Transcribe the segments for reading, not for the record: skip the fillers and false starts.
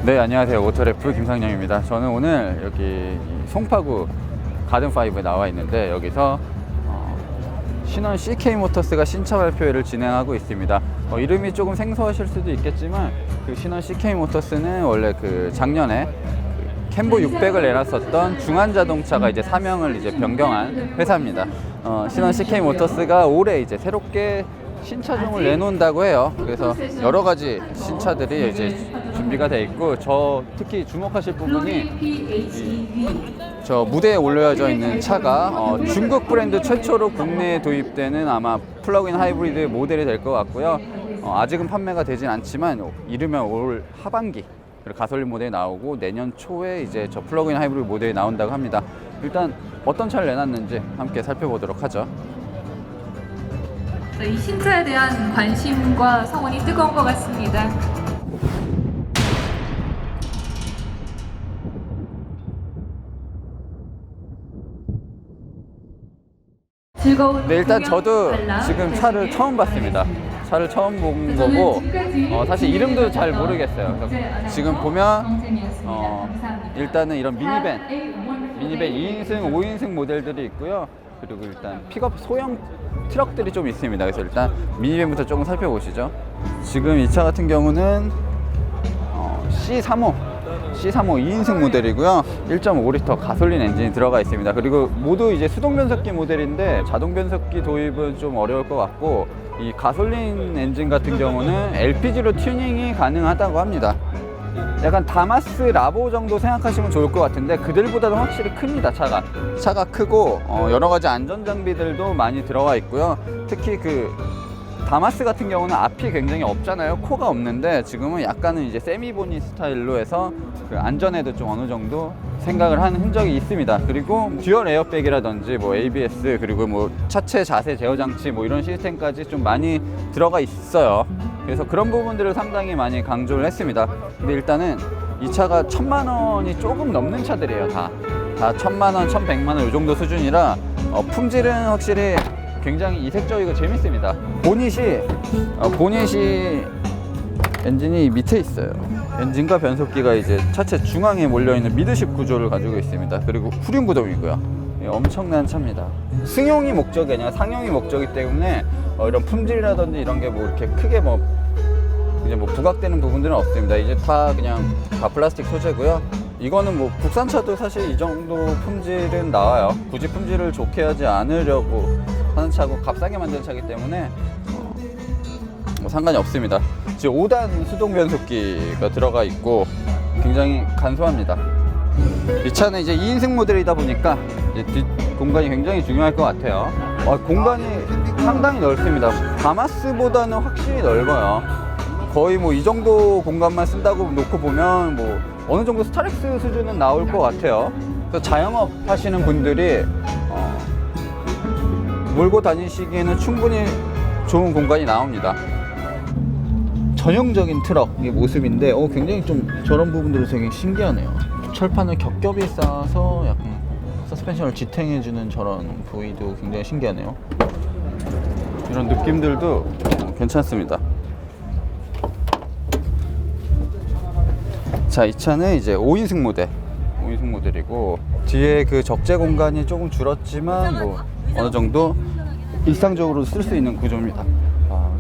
네, 안녕하세요. 오토래프 김상영입니다. 저는 오늘 여기 송파구 가든5에 나와 있는데, 여기서 신원 CK모터스가 신차 발표회를 진행하고 있습니다. 이름이 조금 생소하실 수도 있겠지만, 그 신원 CK모터스는 원래 그 작년에 캠보 600을 내놨었던 중한자동차가 이제 사명을 이제 변경한 회사입니다. 신원 CK모터스가 올해 이제 새롭게 신차종을 내놓는다고 해요. 그래서 여러 가지 신차들이 이제 준비가 돼 있고, 저 특히 주목하실 부분이 저 무대에 올려져 있는 차가 중국 브랜드 최초로 국내에 도입되는 아마 플러그인 하이브리드 모델이 될 것 같고요. 아직은 판매가 되진 않지만 이르면 올 하반기 가솔린 모델이 나오고, 내년 초에 이제 저 플러그인 하이브리드 모델이 나온다고 합니다. 일단 어떤 차를 내놨는지 함께 살펴보도록 하죠. 이 신차에 대한 관심과 성원이 뜨거운 것 같습니다. 즐거운 네, 일단 구경 저도 관람 지금 차를 되시길 처음 봤습니다. 차를 처음 본 거고, 사실 이름도 잘 모르겠어요. 지금 보면 일단은 이런 미니밴 2인승, 5인승 모델들이 있고요. 그리고 일단 픽업 소형 트럭들이 좀 있습니다. 그래서 일단 미니밴부터 조금 살펴보시죠. 지금 이 차 같은 경우는 C35 2인승 모델이고요. 1.5L 가솔린 엔진이 들어가 있습니다. 그리고 모두 이제 수동 변속기 모델인데, 자동 변속기 도입은 좀 어려울 것 같고, 이 가솔린 엔진 같은 경우는 LPG로 튜닝이 가능하다고 합니다. 약간 다마스 라보 정도 생각하시면 좋을 것 같은데, 그들보다는 확실히 큽니다. 차가 크고 여러 가지 안전 장비들도 많이 들어가 있고요. 특히 그 다마스 같은 경우는 앞이 굉장히 없잖아요. 코가 없는데, 지금은 약간은 이제 세미보니 스타일로 해서 그 안전에도 좀 어느 정도 생각을 하는 흔적이 있습니다. 그리고 듀얼 에어백이라든지 뭐 ABS, 그리고 뭐 차체 자세 제어 장치 뭐 이런 시스템까지 좀 많이 들어가 있어요. 그래서 그런 부분들을 상당히 많이 강조를 했습니다. 근데 일단은 이 차가 1000만 원이 조금 넘는 차들이에요. 다 1000만 원, 1100만 원 이 정도 수준이라 품질은 확실히 굉장히 이색적이고 재밌습니다. 보닛이 엔진이 밑에 있어요. 엔진과 변속기가 이제 차체 중앙에 몰려있는 미드십 구조를 가지고 있습니다. 그리고 후륜 구동이고요. 엄청난 차입니다. 승용이 목적이 아니라 상용이 목적이기 때문에 이런 품질이라든지 이런 게 뭐 이렇게 크게 이제 부각되는 부분들은 없습니다. 이제 다 플라스틱 소재고요. 이거는 뭐 국산차도 사실 이 정도 품질은 나와요. 굳이 품질을 좋게 하지 않으려고 하는 차고, 값싸게 만든 차이기 때문에 상관이 없습니다. 지금 5단 수동 변속기가 들어가 있고 굉장히 간소합니다. 이 차는 이제 2인승 모델이다 보니까 이제 뒷 공간이 굉장히 중요할 것 같아요. 공간이 상당히 넓습니다. 다마스보다는 확실히 넓어요. 거의 뭐 이 정도 공간만 쓴다고 놓고 보면 뭐 어느 정도 스타렉스 수준은 나올 것 같아요. 그래서 자영업 하시는 분들이 몰고 다니시기에는 충분히 좋은 공간이 나옵니다. 전형적인 트럭의 모습인데 굉장히 좀 저런 부분들이 되게 신기하네요. 철판을 겹겹이 쌓아서 약간 서스펜션을 지탱해주는 저런 부위도 굉장히 신기하네요. 이런 느낌들도 괜찮습니다. 자, 이 차는 이제 5인승 모델이고, 뒤에 그 적재 공간이 조금 줄었지만 뭐 어느 정도 일상적으로 쓸 수 있는 구조입니다.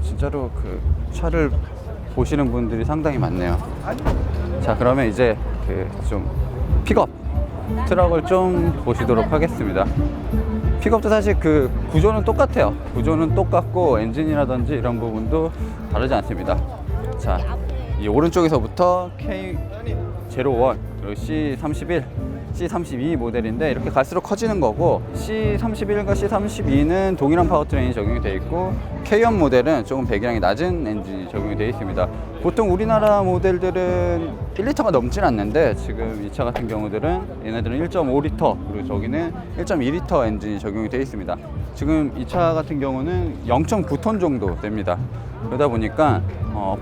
진짜로 그 차를 보시는 분들이 상당히 많네요. 자, 그러면 이제 그 좀 픽업 트럭을 좀 보시도록 하겠습니다. 픽업도 사실 그 구조는 똑같아요. 구조는 똑같고 엔진이라든지 이런 부분도 다르지 않습니다. 자, 이 오른쪽에서부터 K01, 그리고 C31, C32 모델인데, 이렇게 갈수록 커지는 거고, C31과 C32는 동일한 파워트레인이 적용이 되어 있고, K1 모델은 조금 배기량이 낮은 엔진이 적용이 되어 있습니다. 보통 우리나라 모델들은 1리터가 넘진 않는데, 지금 이 차 같은 경우들은 얘네들은 1.5L, 그리고 저기는 1.2L 엔진이 적용이 되어 있습니다. 지금 이 차 같은 경우는 0.9톤 정도 됩니다. 그러다 보니까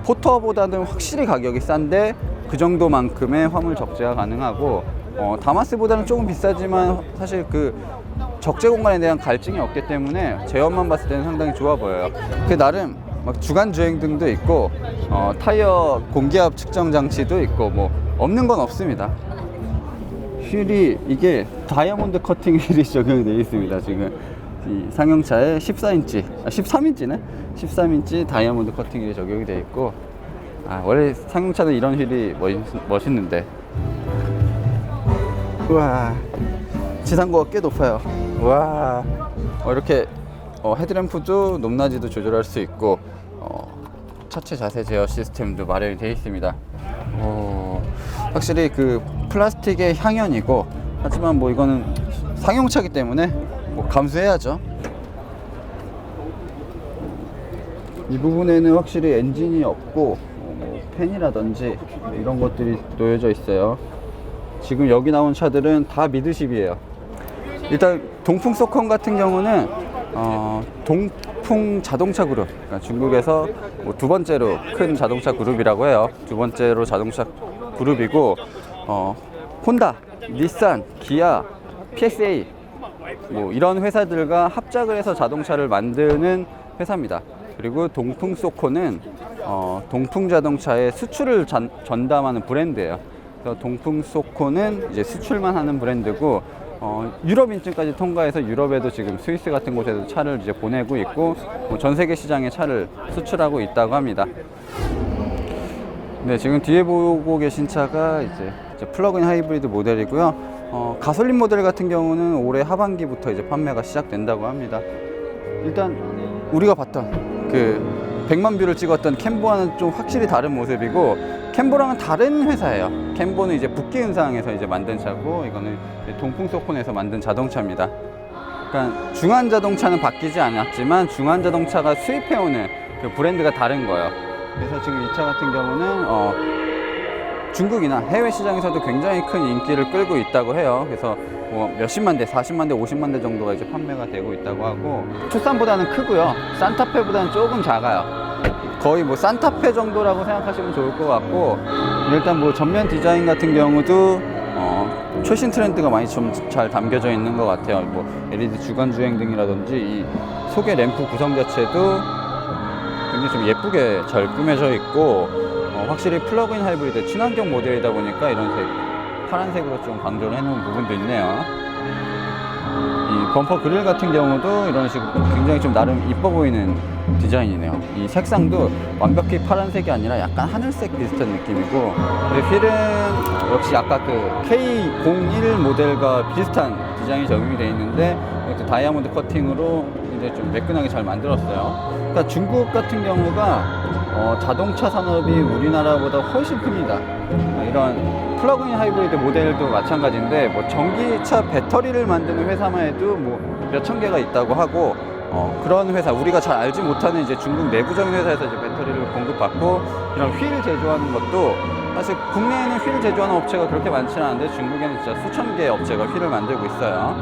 포터보다는 확실히 가격이 싼데, 그 정도만큼의 화물 적재가 가능하고, 다마스보다는 조금 비싸지만 사실 그 적재 공간에 대한 갈증이 없기 때문에 제어만 봤을 때는 상당히 좋아 보여요. 그 나름 막 주간 주행등도 있고 타이어 공기압 측정 장치도 있고 뭐 없는 건 없습니다. 휠이 이게 다이아몬드 커팅 휠이 적용되어 있습니다. 지금 이 상용차에 14인치, 13인치네? 13인치 다이아몬드 커팅 휠이 적용이 되어 있고, 원래 상용차는 이런 휠이 멋있는데. 우와, 지상고가 꽤 높아요. 우와, 이렇게 헤드램프도 높낮이도 조절할 수 있고, 차체 자세 제어 시스템도 마련이 되어 있습니다. 확실히 그 플라스틱의 향연이고, 하지만 뭐 이거는 상용차기 때문에 뭐 감수해야죠. 이 부분에는 확실히 엔진이 없고 뭐 팬이라든지 이런 것들이 놓여져 있어요. 지금 여기 나온 차들은 다 미드십이에요. 일단 동풍 소콘 같은 경우는 동풍 자동차 그룹, 그러니까 중국에서 뭐 두 번째로 큰 자동차 그룹이라고 해요. 두 번째로 자동차 그룹이고, 혼다, 닛산, 기아, PSA 뭐 이런 회사들과 합작을 해서 자동차를 만드는 회사입니다. 그리고 동풍 소코는 동풍 자동차의 수출을 전담하는 브랜드예요. 그래서 동풍 소코는 이제 수출만 하는 브랜드고, 유럽 인증까지 통과해서 유럽에도 지금 스위스 같은 곳에도 차를 이제 보내고 있고, 전 세계 시장에 차를 수출하고 있다고 합니다. 네, 지금 뒤에 보고 계신 차가 이제 플러그인 하이브리드 모델이고요. 가솔린 모델 같은 경우는 올해 하반기부터 이제 판매가 시작된다고 합니다. 일단 우리가 봤던 그 100만 뷰를 찍었던 캠보와는 좀 확실히 다른 모습이고, 캠보랑은 다른 회사예요. 캠보는 이제 북기은상에서 이제 만든 차고, 이거는 동풍 소콘에서 만든 자동차입니다. 그러니까 중한 자동차는 바뀌지 않았지만 중한 자동차가 수입해오는 그 브랜드가 다른 거예요. 그래서 지금 이 차 같은 경우는 중국이나 해외 시장에서도 굉장히 큰 인기를 끌고 있다고 해요. 그래서 뭐 몇십만 대, 40만 대, 50만 대 정도가 이제 판매가 되고 있다고 하고, 투싼보다는 크고요. 산타페보다는 조금 작아요. 거의 뭐 산타페 정도라고 생각하시면 좋을 것 같고, 일단 뭐 전면 디자인 같은 경우도 최신 트렌드가 많이 좀 잘 담겨져 있는 것 같아요. 뭐 LED 주간 주행등이라든지 이 속의 램프 구성 자체도 굉장히 좀 예쁘게 잘 꾸며져 있고, 확실히 플러그인 하이브리드 친환경 모델이다 보니까 이런 색, 파란색으로 좀 강조를 해놓은 부분도 있네요. 이 범퍼 그릴 같은 경우도 이런 식으로 굉장히 좀 나름 이뻐 보이는 디자인이네요. 이 색상도 완벽히 파란색이 아니라 약간 하늘색 비슷한 느낌이고, 휠은 역시 아까 그 K01 모델과 비슷한 디자인이 적용이 되어 있는데, 이것도 다이아몬드 커팅으로 이제 좀 매끈하게 잘 만들었어요. 그러니까 중국 같은 경우가 자동차 산업이 우리나라보다 훨씬 큽니다. 이런 플러그인 하이브리드 모델도 마찬가지인데, 뭐 전기차 배터리를 만드는 회사만 해도 뭐 몇천 개가 있다고 하고, 그런 회사, 우리가 잘 알지 못하는 이제 중국 내부적인 회사에서 이제 배터리를 공급받고, 이런 휠을 제조하는 것도 사실 국내에는 휠을 제조하는 업체가 그렇게 많지는 않은데, 중국에는 진짜 수천 개의 업체가 휠을 만들고 있어요.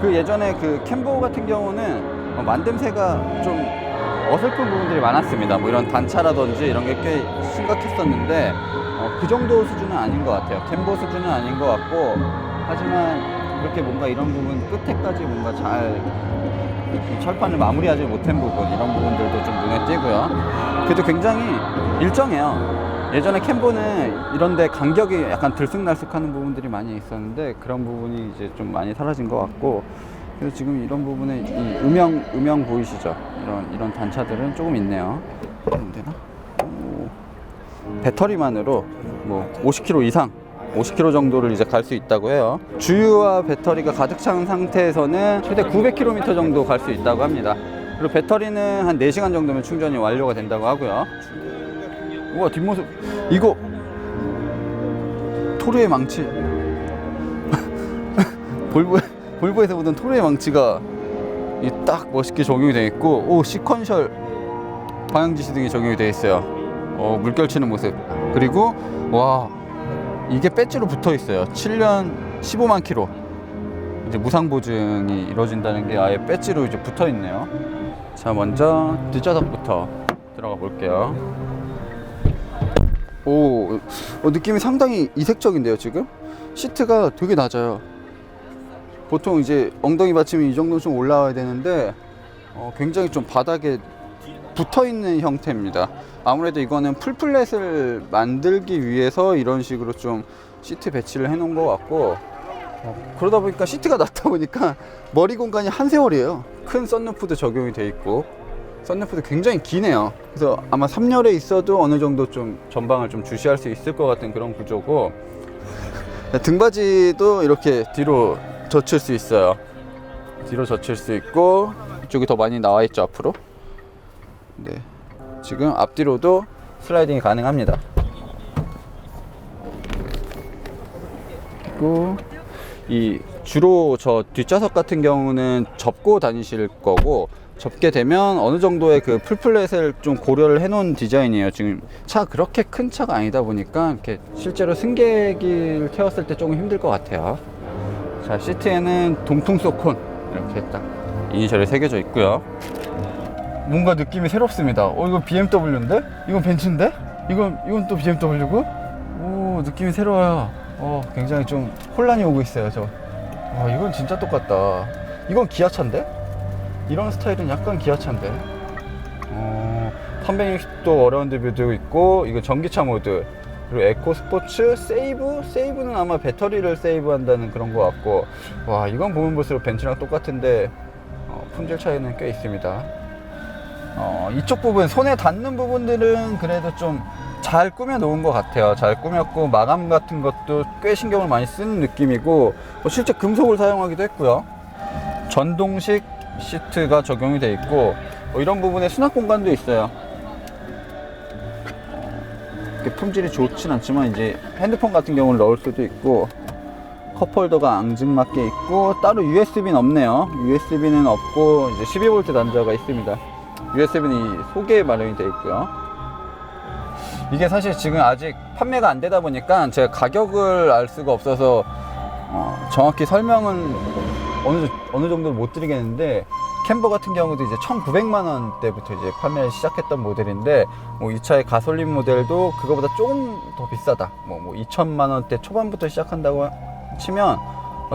그 예전에 그 캠보 같은 경우는 만듦새가 좀 어설픈 부분들이 많았습니다. 뭐 이런 단차라든지 이런 게 꽤 심각했었는데, 그 정도 수준은 아닌 것 같아요. 캠보 수준은 아닌 것 같고, 하지만 그렇게 뭔가 이런 부분 끝에까지 뭔가 잘 이 철판을 마무리하지 못한 부분, 이런 부분들도 좀 눈에 띄고요. 그래도 굉장히 일정해요. 예전에 캠보는 이런데 간격이 약간 들쑥날쑥하는 부분들이 많이 있었는데, 그런 부분이 이제 좀 많이 사라진 것 같고, 그래서 지금 이런 부분에 이 음영 보이시죠? 이런 단차들은 조금 있네요. 안 되나? 배터리만으로 뭐 50km 이상, 50km 정도를 이제 갈 수 있다고 해요. 주유와 배터리가 가득 찬 상태에서는 최대 900km 정도 갈 수 있다고 합니다. 그리고 배터리는 한 4시간 정도면 충전이 완료가 된다고 하고요. 우와, 뒷모습 이거 토르의 망치. 볼보에서 보던 토르의 망치가 딱 멋있게 적용이 되어 있고, 시퀀셜 방향지시등이 적용이 되어 있어요. 물결 치는 모습. 그리고 와, 이게 배지로 붙어 있어요. 7년 15만 킬로 이제 무상 보증이 이루어진다는 게 아예 배지로 이제 붙어 있네요. 자, 먼저 뒷좌석부터 들어가 볼게요. 느낌이 상당히 이색적인데요. 지금 시트가 되게 낮아요. 보통 이제 엉덩이 받침이 이 정도 좀 올라와야 되는데, 굉장히 좀 바닥에 붙어 있는 형태입니다. 아무래도 이거는 풀플랫을 만들기 위해서 이런 식으로 좀 시트 배치를 해 놓은 것 같고, 그러다 보니까 시트가 낮다 보니까 머리 공간이 한 세월이에요. 큰 썬루프도 적용이 돼 있고, 썬루프도 굉장히 기네요. 그래서 아마 3열에 있어도 어느 정도 좀 전방을 좀 주시할 수 있을 것 같은 그런 구조고, 등받이도 이렇게 뒤로 젖힐 수 있어요. 뒤로 젖힐 수 있고, 이쪽이 더 많이 나와 있죠, 앞으로. 네, 지금 앞뒤로도 슬라이딩이 가능합니다. 그리고 이 주로 저 뒷좌석 같은 경우는 접고 다니실 거고, 접게 되면 어느 정도의 그 풀플랫을 좀 고려를 해 놓은 디자인이에요. 지금 차 그렇게 큰 차가 아니다 보니까 이렇게 실제로 승객을 태웠을 때 조금 힘들 것 같아요. 자, 시트에는 동풍속 콘 이렇게 딱 이니셜이 새겨져 있고요. 뭔가 느낌이 새롭습니다. 이거 BMW인데? 이건 벤츠인데? 이건 또 BMW고? 오, 느낌이 새로워요. 굉장히 좀 혼란이 오고 있어요, 저. 이건 진짜 똑같다. 이건 기아차인데? 이런 스타일은 약간 기아차인데. 360도 어라운드 뷰도 있고, 이거 전기차 모드, 그리고 에코 스포츠, 세이브는 아마 배터리를 세이브 한다는 그런 것 같고, 와, 이건 보면 볼수록 벤츠랑 똑같은데 품질 차이는 꽤 있습니다. 이쪽 부분, 손에 닿는 부분들은 그래도 좀 잘 꾸며 놓은 것 같아요. 잘 꾸몄고, 마감 같은 것도 꽤 신경을 많이 쓰는 느낌이고, 실제 금속을 사용하기도 했고요. 전동식 시트가 적용이 되어 있고, 이런 부분에 수납 공간도 있어요. 품질이 좋진 않지만 이제 핸드폰 같은 경우는 넣을 수도 있고, 컵홀더가 앙증맞게 있고, 따로 USB는 없네요. USB는 없고, 이제 12V 단자가 있습니다. USB는 이 속에 마련이 되어 있고요. 이게 사실 지금 아직 판매가 안 되다 보니까 제가 가격을 알 수가 없어서 정확히 설명은 어느 정도 못 드리겠는데, 캠버 같은 경우도 이제 1,900만 원대부터 이제 판매를 시작했던 모델인데, 이 차의 가솔린 모델도 그거보다 조금 더 비싸다. 2천만 원대 초반부터 시작한다고 치면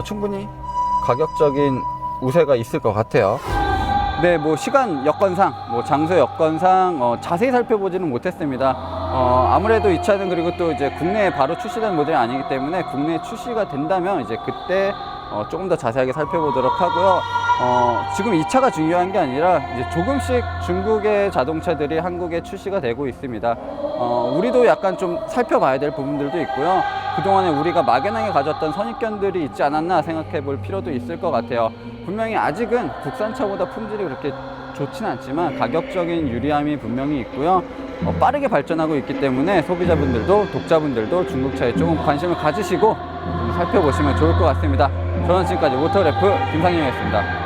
충분히 가격적인 우세가 있을 것 같아요. 네, 시간 여건상, 장소 여건상 자세히 살펴보지는 못했습니다. 아무래도 이 차는 그리고 또 이제 국내에 바로 출시된 모델이 아니기 때문에 국내에 출시가 된다면 이제 그때 조금 더 자세하게 살펴보도록 하고요. 지금 이 차가 중요한 게 아니라 이제 조금씩 중국의 자동차들이 한국에 출시가 되고 있습니다. 우리도 약간 좀 살펴봐야 될 부분들도 있고요. 그동안에 우리가 막연하게 가졌던 선입견들이 있지 않았나 생각해 볼 필요도 있을 것 같아요. 분명히 아직은 국산차보다 품질이 그렇게 좋진 않지만 가격적인 유리함이 분명히 있고요. 빠르게 발전하고 있기 때문에 소비자분들도 독자분들도 중국차에 조금 관심을 가지시고 살펴보시면 좋을 것 같습니다. 저는 지금까지 오토그래프 김상영이었습니다.